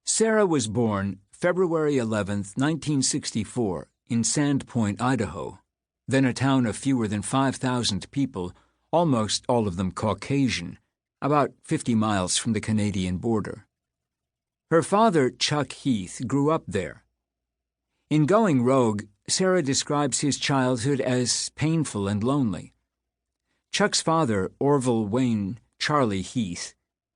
Sarah was born February 11, 1964, in Sandpoint, Idaho, then a town of fewer than 5,000 people, almost all of them Caucasian, about 50 miles from the Canadian border. Her father, Chuck Heath, grew up there. In Going Rogue, Sarah describes his childhood as painful and lonely. Chuck's father, Orville Wayne Charlie Heath,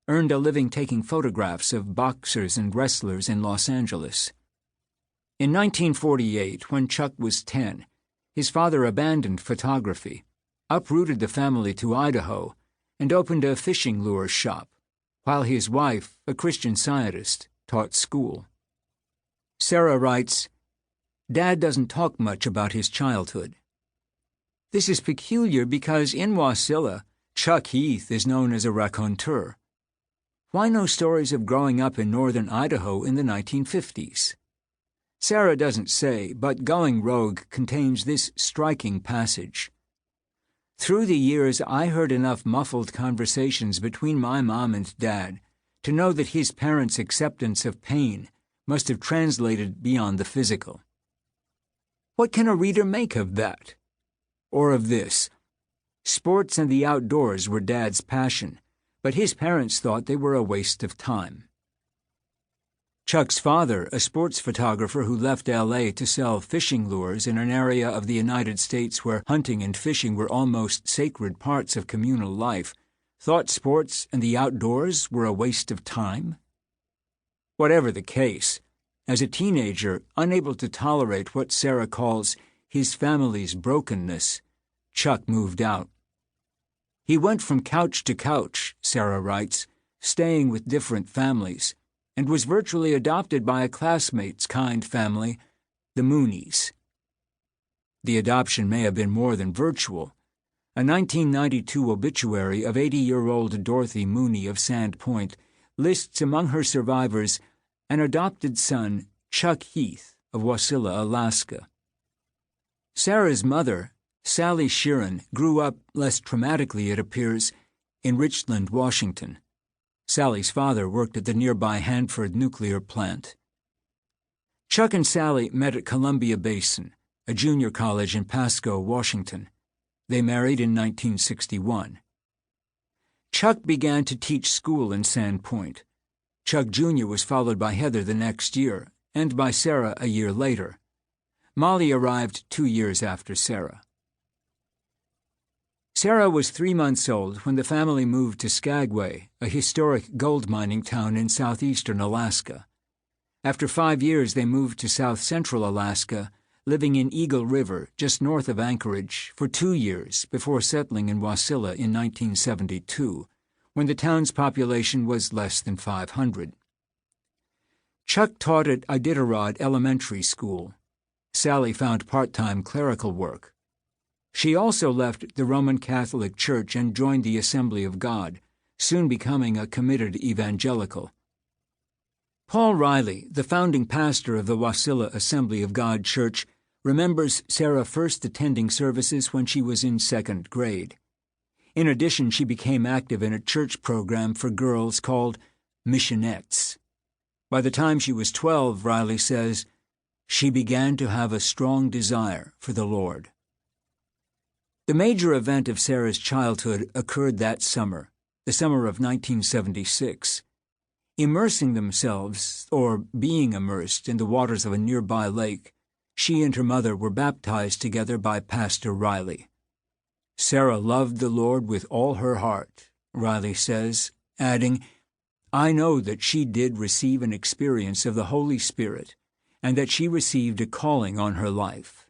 earned a living taking photographs of boxers and wrestlers in Los Angeles. In 1948, when Chuck was 10, his father abandoned photography, uprooted the family to Idaho, and opened a fishing lure shop, while his wife, a Christian Scientist, taught school. Sarah writes, "Dad doesn't talk much about his childhood. This is peculiar because in Wasilla, Chuck Heath is known as a raconteur. Why no stories of growing up in northern Idaho in the 1950s? Sarah doesn't say, but Going Rogue contains this striking passage. Through the years, I heard enough muffled conversations between my mom and Dad to know that his parents' acceptance of pain must have translated beyond the physical. What can a reader make of that? Or of this? Sports and the outdoors were Dad's passion, but his parents thought they were a waste of time." Chuck's father, a sports photographer who left L.A. to sell fishing lures in an area of the United States where hunting and fishing were almost sacred parts of communal life, thought sports and the outdoors were a waste of time? Whatever the case, as a teenager, unable to tolerate what Sarah calls his family's brokenness, Chuck moved out. He went from couch to couch, Sarah writes, staying with different families, and was virtually adopted by a classmate's kind family, the Mooneys. The adoption may have been more than virtual. A 1992 obituary of 80-year-old Dorothy Mooney of Sandpoint lists among her survivors an adopted son, Chuck Heath, of Wasilla, Alaska. Sarah's mother, Sally Sheeran, grew up, less traumatically it appears, in Richland, Washington. Sally's father worked at the nearby Hanford nuclear plant. Chuck and Sally met at Columbia Basin, a junior college in Pasco, Washington. They married in 1961. Chuck began to teach school in Sandpoint. Chuck Jr. was followed by Heather the next year, and by Sarah a year later. Molly arrived 2 years after Sarah. Sarah was 3 months old when the family moved to Skagway, a historic gold mining town in southeastern Alaska. After 5 years, they moved to south-central Alaska, living in Eagle River, just north of Anchorage, for 2 years before settling in Wasilla in 1972, when the town's population was less than 500. Chuck taught at Iditarod Elementary School. Sally found part-time clerical work. She also left the Roman Catholic Church and joined the Assembly of God, soon becoming a committed evangelical. Paul Riley, the founding pastor of the Wasilla Assembly of God Church, remembers Sarah first attending services when she was in 2nd grade. In addition, she became active in a church program for girls called Missionettes. By the time she was 12, Riley says, she began to have a strong desire for the Lord. The major event of Sarah's childhood occurred that summer, the summer of 1976. Immersing themselves, or being immersed, in the waters of a nearby lake, she and her mother were baptized together by Pastor Riley. Sarah loved the Lord with all her heart, Riley says, adding, I know that she did receive an experience of the Holy Spirit, and that she received a calling on her life.